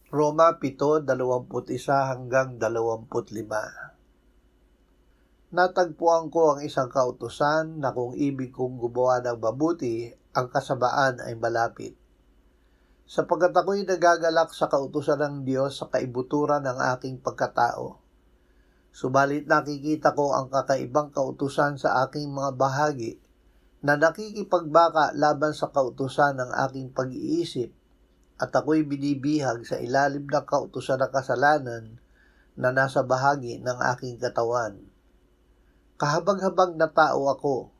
Roma 7:21-25. Natagpuan ko ang isang kautusan na kung ibig kong gumawa ng mabuti, ang kasamaan ay malapit. Sapagkat ako'y nagagalak sa kautusan ng Diyos sa kaibuturan ng aking pagkatao. Subalit nakikita ko ang kakaibang kautusan sa aking mga bahagi na nakikipagbaka laban sa kautusan ng aking pag-iisip, at ako'y binibihag sa ilalim ng kautusan ng kasalanan na nasa bahagi ng aking katawan. Kahabag-habag na tao ako.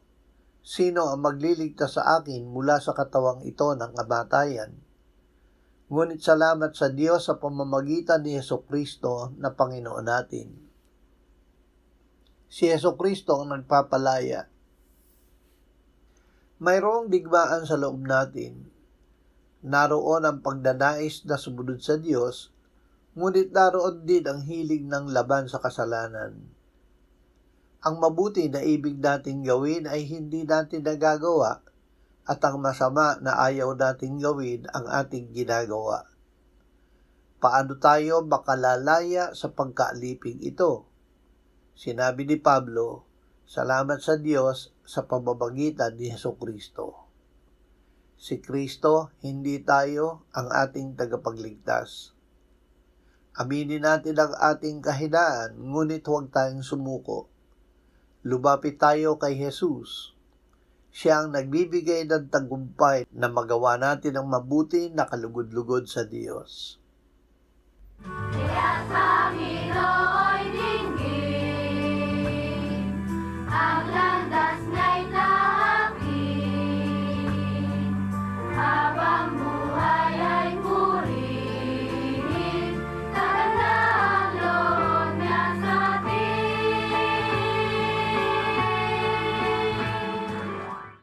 Sino ang magliligtas sa akin mula sa katawang ito ng kamatayan? Ngunit salamat sa Diyos sa pamamagitan ni Hesukristo na Panginoon natin. Si Hesukristo ang nagpapalaya. Mayroong digmaan sa loob natin. Naroon ang pagdanais na sumunod sa Diyos, ngunit naroon din ang hilig ng laban sa kasalanan. Ang mabuti na ibig natin gawin ay hindi natin nagagawa, at ang masama na ayaw natin gawin ang ating ginagawa. Paano tayo makalalaya sa pagkaaliping ito? Sinabi ni Pablo, salamat sa Diyos sa pamamagitan ni Hesukristo. Si Kristo, hindi tayo ang ating tagapagligtas. Aminin natin ang ating kahinaan, ngunit huwag tayong sumuko. Lumapit tayo kay Jesus. Siya ang nagbibigay ng tagumpay na magawa natin ang mabuti na kalugod-lugod sa Diyos.